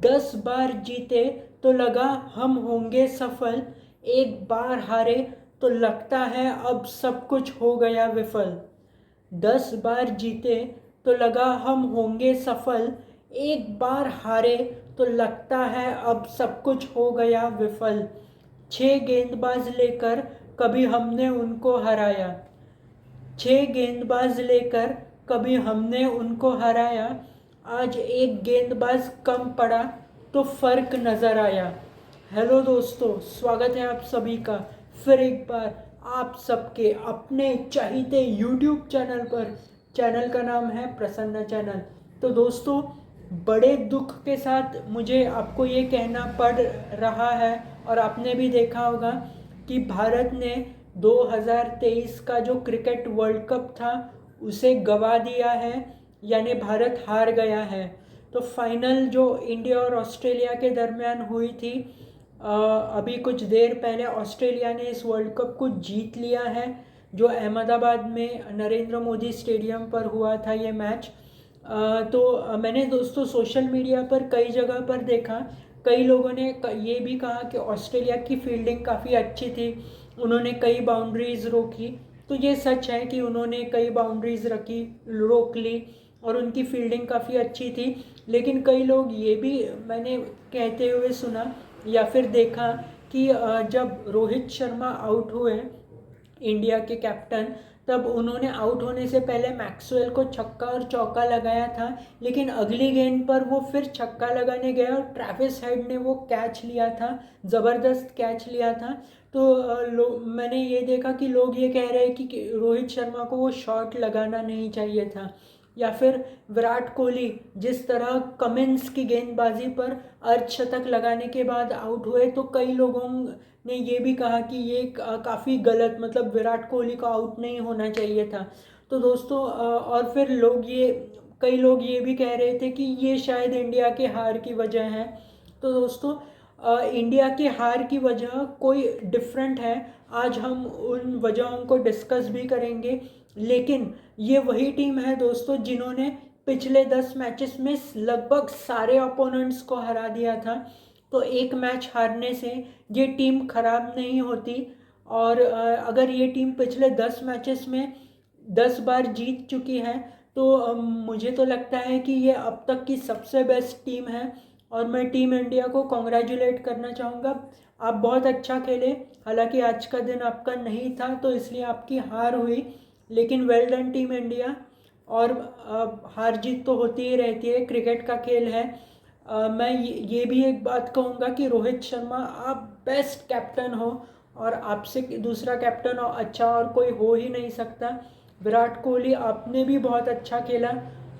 10 बार जीते तो लगा हम होंगे सफल, एक बार हारे तो लगता है अब सब कुछ हो गया विफल। 10 बार जीते तो लगा हम होंगे सफल, एक बार हारे तो लगता है अब सब कुछ हो गया विफल। 6 गेंदबाज लेकर कभी हमने उनको हराया, 6 गेंदबाज लेकर कभी हमने उनको हराया, आज एक गेंदबाज कम पड़ा तो फर्क नज़र आया। हेलो दोस्तों, स्वागत है आप सभी का फिर एक बार आप सबके अपने चाहते यूट्यूब चैनल पर। चैनल का नाम है प्रसन्न चैनल। तो दोस्तों, बड़े दुख के साथ मुझे आपको ये कहना पड़ रहा है और आपने भी देखा होगा कि भारत ने 2023 का जो क्रिकेट वर्ल्ड कप था उसे गंवा दिया है, यानी भारत हार गया है। तो फाइनल जो इंडिया और ऑस्ट्रेलिया के दरमियान हुई थी, अभी कुछ देर पहले ऑस्ट्रेलिया ने इस वर्ल्ड कप को जीत लिया है, जो अहमदाबाद में नरेंद्र मोदी स्टेडियम पर हुआ था ये मैच। तो मैंने दोस्तों सोशल मीडिया पर कई जगह पर देखा, कई लोगों ने ये भी कहा कि ऑस्ट्रेलिया की फील्डिंग काफ़ी अच्छी थी, उन्होंने कई बाउंड्रीज़ रोकी। तो ये सच है कि उन्होंने कई बाउंड्रीज़ रोक ली और उनकी फील्डिंग काफ़ी अच्छी थी। लेकिन कई लोग ये भी मैंने कहते हुए सुना या फिर देखा कि जब रोहित शर्मा आउट हुए, इंडिया के कैप्टन, तब उन्होंने आउट होने से पहले मैक्सवेल को छक्का और चौका लगाया था, लेकिन अगली गेंद पर वो फिर छक्का लगाने गया और ट्रैविस हेड ने वो कैच लिया था, ज़बरदस्त कैच लिया था। तो मैंने ये देखा कि लोग ये कह रहे हैं कि रोहित शर्मा को वो शॉट लगाना नहीं चाहिए था, या फिर विराट कोहली जिस तरह कमिंस की गेंदबाजी पर अर्धशतक लगाने के बाद आउट हुए, तो कई लोगों ने ये भी कहा कि ये काफ़ी गलत, मतलब विराट कोहली को आउट नहीं होना चाहिए था। तो दोस्तों और फिर कई लोग ये भी कह रहे थे कि ये शायद इंडिया के हार की वजह है। तो दोस्तों इंडिया की हार की वजह कोई डिफरेंट है, आज हम उन वजहों को डिस्कस भी करेंगे। लेकिन ये वही टीम है दोस्तों जिन्होंने पिछले 10 मैचेस में लगभग सारे ओपोनेंट्स को हरा दिया था। तो एक मैच हारने से ये टीम खराब नहीं होती। और अगर ये टीम पिछले 10 मैचेस में 10 बार जीत चुकी है, तो मुझे तो लगता है कि ये अब तक की सबसे बेस्ट टीम है और मैं टीम इंडिया को कॉन्ग्रेचुलेट करना चाहूँगा। आप बहुत अच्छा खेले, हालांकि आज का दिन आपका नहीं था तो इसलिए आपकी हार हुई, लेकिन वेल डन टीम इंडिया। और हार जीत तो होती ही रहती है, क्रिकेट का खेल है। मैं ये भी एक बात कहूँगा कि रोहित शर्मा आप बेस्ट कैप्टन हो और आपसे दूसरा कैप्टन अच्छा और कोई हो ही नहीं सकता। विराट कोहली आपने भी बहुत अच्छा खेला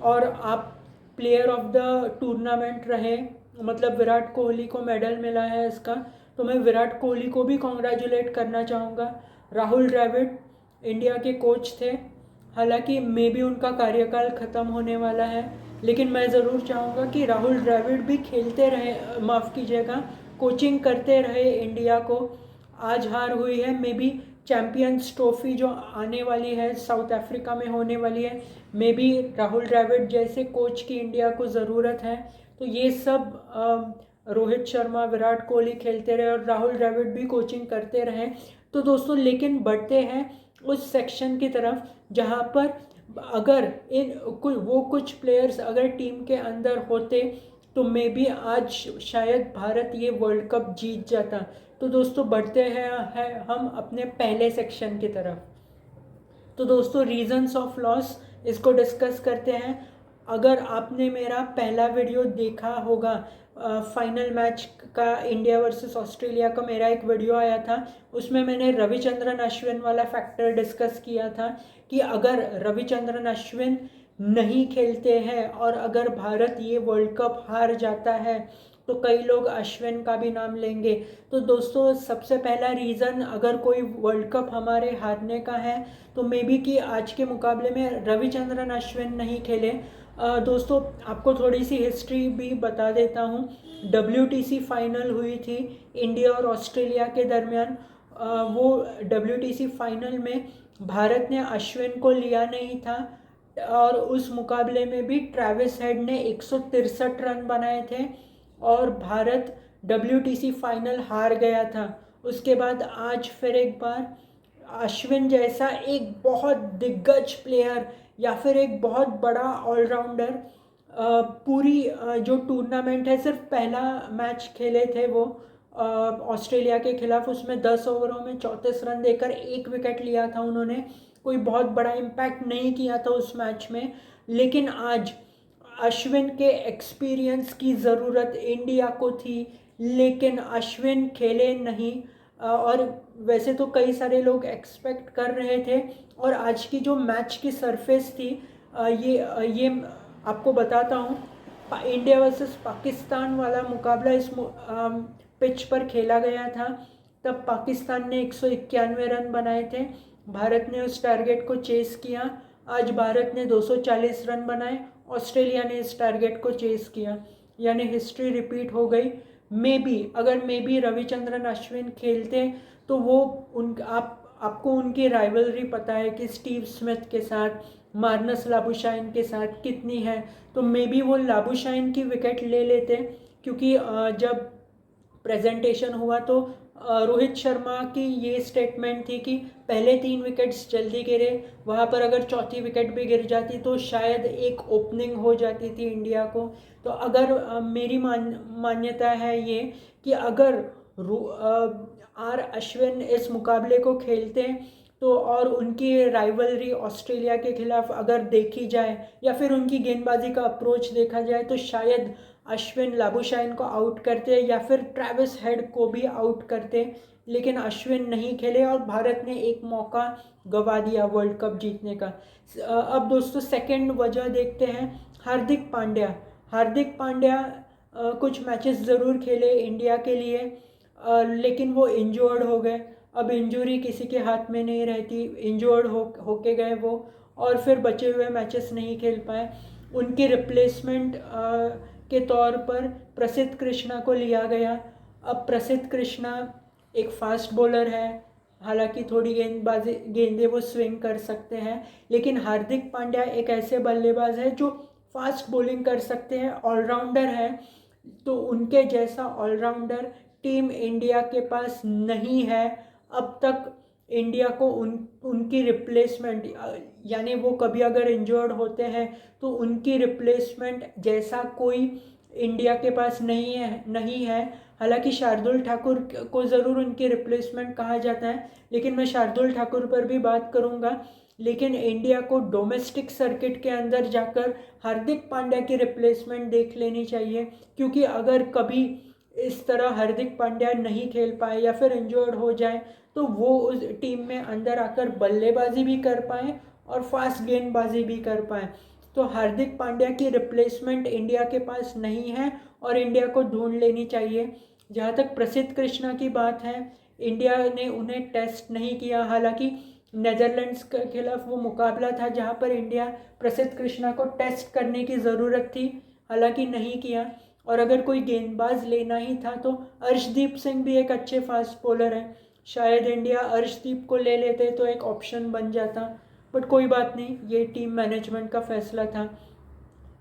और आप प्लेयर ऑफ द टूर्नामेंट रहे, मतलब विराट कोहली को मेडल मिला है इसका। तो मैं विराट कोहली को भी कॉन्ग्रेचुलेट करना चाहूँगा। राहुल द्रविड़ इंडिया के कोच थे, हालांकि मे भी उनका कार्यकाल ख़त्म होने वाला है, लेकिन मैं ज़रूर चाहूँगा कि राहुल द्रविड़ भी खेलते रहे, माफ़ कीजिएगा, कोचिंग करते रहे इंडिया को। आज हार हुई है, मे बी चैम्पियंस ट्रॉफी जो आने वाली है साउथ अफ्रीका में होने वाली है, मे बी राहुल द्रविड़ जैसे कोच की इंडिया को ज़रूरत है। तो ये सब रोहित शर्मा, विराट कोहली खेलते रहे और राहुल द्रविड़ भी कोचिंग करते रहे। तो दोस्तों लेकिन बढ़ते हैं उस सेक्शन की तरफ जहाँ पर अगर कुछ प्लेयर्स अगर टीम के अंदर होते तो मे बी आज शायद भारत ये वर्ल्ड कप जीत जाता। तो दोस्तों बढ़ते हैं हम अपने पहले सेक्शन की तरफ। तो दोस्तों रीजंस ऑफ लॉस इसको डिस्कस करते हैं। अगर आपने मेरा पहला वीडियो देखा होगा, फाइनल मैच का इंडिया वर्सेस ऑस्ट्रेलिया का मेरा एक वीडियो आया था, उसमें मैंने रविचंद्रन अश्विन वाला फैक्टर डिस्कस किया था कि अगर रविचंद्रन अश्विन नहीं खेलते हैं और अगर भारत ये वर्ल्ड कप हार जाता है तो कई लोग अश्विन का भी नाम लेंगे। तो दोस्तों सबसे पहला रीज़न, अगर कोई वर्ल्ड कप हमारे हारने का है तो मे बी कि आज के मुकाबले में रविचंद्रन अश्विन नहीं खेले। दोस्तों आपको थोड़ी सी हिस्ट्री भी बता देता हूँ। WTC फाइनल हुई थी इंडिया और ऑस्ट्रेलिया के दरमियान। वो WTC फाइनल में भारत ने अश्विन को लिया नहीं था और उस मुकाबले में भी ट्रैविस हेड ने 163 रन बनाए थे और भारत WTC फाइनल हार गया था। उसके बाद आज फिर एक बार अश्विन जैसा एक बहुत दिग्गज प्लेयर या फिर एक बहुत बड़ा ऑलराउंडर पूरी जो टूर्नामेंट है, सिर्फ पहला मैच खेले थे वो ऑस्ट्रेलिया के खिलाफ, उसमें 10 ओवरों में 34 रन देकर 1 विकेट लिया था उन्होंने। कोई बहुत बड़ा इम्पैक्ट नहीं किया था उस मैच में। लेकिन आज अश्विन के एक्सपीरियंस की ज़रूरत इंडिया को थी, लेकिन अश्विन खेले नहीं। और वैसे तो कई सारे लोग एक्सपेक्ट कर रहे थे। और आज की जो मैच की सरफेस थी, ये आपको बताता हूँ। इंडिया वर्सेस पाकिस्तान वाला मुकाबला इस पिच पर खेला गया था। तब पाकिस्तान ने 191 रन बनाए थे, भारत ने उस टारगेट को चेस किया। आज भारत ने 240 रन बनाए, ऑस्ट्रेलिया ने इस टारगेट को चेस किया, यानी हिस्ट्री रिपीट हो गई। अगर मे बी रविचंद्रन अश्विन खेलते तो वो आपको उनकी राइवलरी पता है कि स्टीव स्मिथ के साथ, मार्नस लाबुशाइन के साथ कितनी है। तो मे बी वो लाबुशाइन की विकेट ले लेते, क्योंकि जब प्रेजेंटेशन हुआ तो रोहित शर्मा की ये स्टेटमेंट थी कि पहले 3 विकेट्स जल्दी गिरे, वहाँ पर अगर चौथी विकेट भी गिर जाती तो शायद एक ओपनिंग हो जाती थी इंडिया को। तो अगर मेरी मान्यता है ये कि अगर आर अश्विन इस मुकाबले को खेलते तो, और उनकी राइवलरी ऑस्ट्रेलिया के खिलाफ अगर देखी जाए या फिर उनकी गेंदबाजी का अप्रोच देखा जाए, तो शायद अश्विन लाबुशाइन को आउट करते या फिर ट्रेविस हेड को भी आउट करते। लेकिन अश्विन नहीं खेले और भारत ने एक मौका गंवा दिया वर्ल्ड कप जीतने का। अब दोस्तों सेकंड वजह देखते हैं। हार्दिक पांड्या कुछ मैचेस ज़रूर खेले इंडिया के लिए, लेकिन वो इंजर्ड हो गए। अब इंजरी किसी के हाथ में नहीं रहती, इंजर्ड होके गए वो, और फिर बचे हुए मैचेस नहीं खेल पाए। उनके रिप्लेसमेंट के तौर पर प्रसिद्ध कृष्णा को लिया गया। अब प्रसिद्ध कृष्णा एक फास्ट बॉलर है, हालांकि थोड़ी गेंदें वो स्विंग कर सकते हैं, लेकिन हार्दिक पांड्या एक ऐसे बल्लेबाज है जो फास्ट बॉलिंग कर सकते हैं, ऑलराउंडर है। तो उनके जैसा ऑलराउंडर टीम इंडिया के पास नहीं है अब तक। इंडिया को उनकी रिप्लेसमेंट, यानी वो कभी अगर इंजर्ड होते हैं तो उनकी रिप्लेसमेंट जैसा कोई इंडिया के पास नहीं है। हालांकि शार्दुल ठाकुर को ज़रूर उनकी रिप्लेसमेंट कहा जाता है, लेकिन मैं शार्दुल ठाकुर पर भी बात करूंगा। लेकिन इंडिया को डोमेस्टिक सर्किट के अंदर जाकर हार्दिक पांड्या की रिप्लेसमेंट देख लेनी चाहिए, क्योंकि अगर कभी इस तरह हार्दिक पांड्या नहीं खेल पाए या फिर इंजर्ड हो जाए तो वो उस टीम में अंदर आकर बल्लेबाजी भी कर पाए और फास्ट गेंदबाजी भी कर पाए। तो हार्दिक पांड्या की रिप्लेसमेंट इंडिया के पास नहीं है और इंडिया को ढूंढ लेनी चाहिए। जहाँ तक प्रसिद्ध कृष्णा की बात है, इंडिया ने उन्हें टेस्ट नहीं किया। हालांकि नेदरलैंड्स के खिलाफ वो मुकाबला था जहाँ पर इंडिया प्रसिद्ध कृष्णा को टेस्ट करने की ज़रूरत थी, हालांकि नहीं किया। और अगर कोई गेंदबाज लेना ही था तो अर्शदीप सिंह भी एक अच्छे फास्ट बॉलर हैं, शायद इंडिया अर्शदीप को ले लेते तो एक ऑप्शन बन जाता। बट कोई बात नहीं, ये टीम मैनेजमेंट का फैसला था।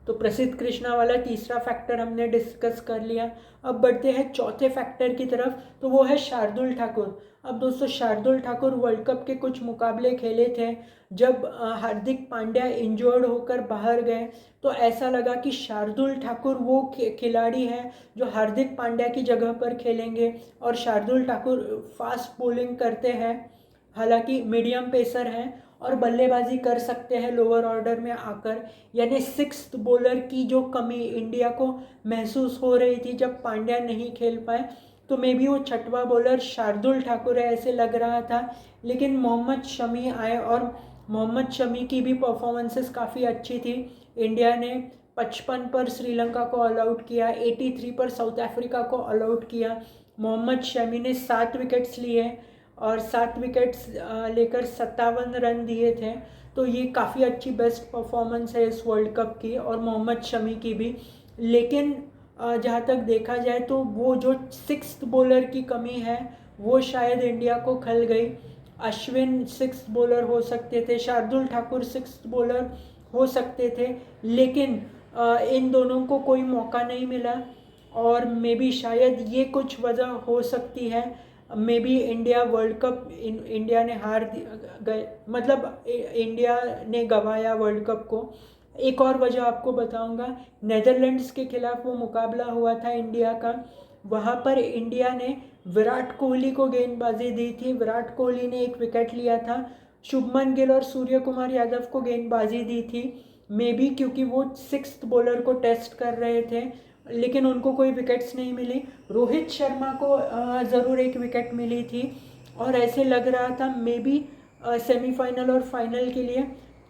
तो प्रसिद्ध कृष्णा वाला तीसरा फैक्टर हमने डिस्कस कर लिया। अब बढ़ते हैं चौथे फैक्टर की तरफ, तो वो है शार्दुल ठाकुर। अब दोस्तों शार्दुल ठाकुर वर्ल्ड कप के कुछ मुकाबले खेले थे। जब हार्दिक पांड्या इंजर्ड होकर बाहर गए तो ऐसा लगा कि शार्दुल ठाकुर वो खिलाड़ी है जो हार्दिक पांड्या की जगह पर खेलेंगे। और शार्दुल ठाकुर फास्ट बॉलिंग करते हैं, हालांकि मीडियम पेसर हैं और बल्लेबाजी कर सकते हैं लोअर ऑर्डर में आकर। यानी सिक्स्थ बॉलर की जो कमी इंडिया को महसूस हो रही थी जब पांड्या नहीं खेल पाए, तो मे बी वो छठवां बॉलर शार्दुल ठाकुर है ऐसे लग रहा था। लेकिन मोहम्मद शमी आए और मोहम्मद शमी की भी परफॉर्मेंसेस काफ़ी अच्छी थी। इंडिया ने 55 पर श्रीलंका को ऑल आउट किया, 83 पर साउथ अफ्रीका को ऑल आउट किया। मोहम्मद शमी ने 7 विकेट्स लिए और 7 विकेट्स लेकर 57 रन दिए थे। तो ये काफ़ी अच्छी बेस्ट परफॉर्मेंस है इस वर्ल्ड कप की और मोहम्मद शमी की भी। लेकिन जहाँ तक देखा जाए तो वो जो सिक्स्थ बॉलर की कमी है वो शायद इंडिया को खल गई। अश्विन सिक्स्थ बॉलर हो सकते थे, शार्दुल ठाकुर सिक्स्थ बॉलर हो सकते थे, लेकिन इन दोनों को कोई मौका नहीं मिला। और मे बी शायद ये कुछ वजह हो सकती है। May be India world cup India ने गए, मतलब इंडिया ने गंवाया वर्ल्ड कप को। एक और वजह आपको बताऊंगा, नेदरलैंड्स के खिलाफ वो मुकाबला हुआ था इंडिया का, वहाँ पर इंडिया ने विराट कोहली को गेंदबाजी दी थी। विराट कोहली ने एक विकेट लिया था, शुभमन गिल और सूर्य कुमार यादव को गेंदबाजी दी थी। मे बी क्योंकि वो सिक्स्थ बॉलर को टेस्ट कर रहे थे, लेकिन उनको कोई विकेट्स नहीं मिली। रोहित शर्मा को ज़रूर एक विकेट मिली थी, और ऐसे लग रहा था मे बी सेमीफाइनल और फाइनल के लिए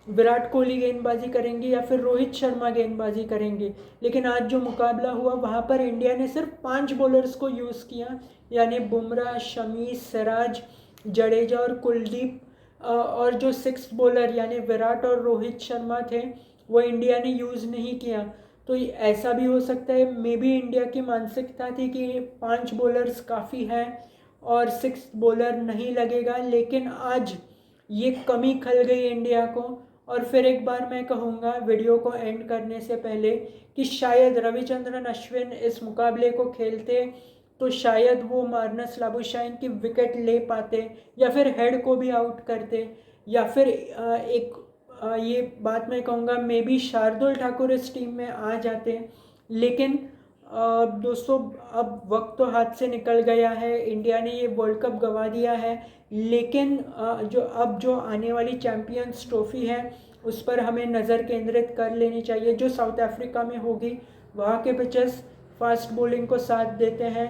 विराट कोहली गेंदबाजी करेंगे या फिर रोहित शर्मा गेंदबाजी करेंगे। लेकिन आज जो मुकाबला हुआ वहाँ पर इंडिया ने सिर्फ 5 बॉलर्स को यूज़ किया, यानी बुमराह, शमी, सिराज, जडेजा और कुलदीप, और जो सिक्स बॉलर यानी विराट और रोहित शर्मा थे वो इंडिया ने यूज़ नहीं किया। तो ऐसा भी हो सकता है, मे बी इंडिया की मानसिकता थी कि 5 बॉलर्स काफ़ी हैं और सिक्स बॉलर नहीं लगेगा, लेकिन आज ये कमी खल गई इंडिया को। और फिर एक बार मैं कहूँगा वीडियो को एंड करने से पहले कि शायद रविचंद्रन अश्विन इस मुकाबले को खेलते तो शायद वो मार्नस लाबुशाइन की विकेट ले पाते, या फिर हेड को भी आउट करते, या फिर ये बात मैं कहूँगा मे बी शार्दुल ठाकुर इस टीम में आ जाते। लेकिन दोस्तों अब वक्त तो हाथ से निकल गया है, इंडिया ने ये वर्ल्ड कप गंवा दिया है। लेकिन जो आने वाली चैम्पियंस ट्रॉफी है उस पर हमें नज़र केंद्रित कर लेनी चाहिए, जो साउथ अफ्रीका में होगी। वहाँ के पिचेस फास्ट बॉलिंग को साथ देते हैं,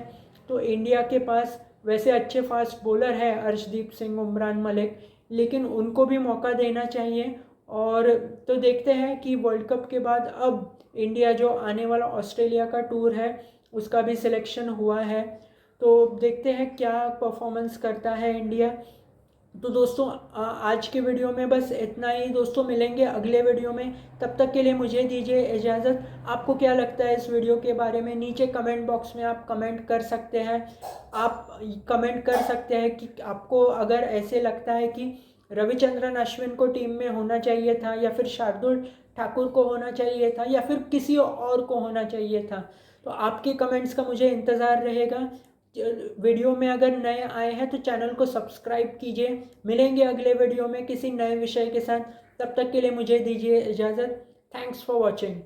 तो इंडिया के पास वैसे अच्छे फास्ट बॉलर हैं, अर्शदीप सिंह, उमरान मलिक, लेकिन उनको भी मौका देना चाहिए। और तो देखते हैं कि वर्ल्ड कप के बाद अब इंडिया जो आने वाला ऑस्ट्रेलिया का टूर है उसका भी सिलेक्शन हुआ है, तो देखते हैं क्या परफॉर्मेंस करता है इंडिया। तो दोस्तों आज के वीडियो में बस इतना ही दोस्तों, मिलेंगे अगले वीडियो में, तब तक के लिए मुझे दीजिए इजाज़त। आपको क्या लगता है इस वीडियो के बारे में नीचे कमेंट बॉक्स में आप कमेंट कर सकते हैं। आप कमेंट कर सकते हैं कि आपको अगर ऐसे लगता है कि रविचंद्रन अश्विन को टीम में होना चाहिए था, या फिर शार्दुल ठाकुर को होना चाहिए था, या फिर किसी और को होना चाहिए था, तो आपके कमेंट्स का मुझे इंतज़ार रहेगा। वीडियो में अगर नए आए हैं तो चैनल को सब्सक्राइब कीजिए। मिलेंगे अगले वीडियो में किसी नए विषय के साथ, तब तक के लिए मुझे दीजिए इजाज़त। Thanks for watching.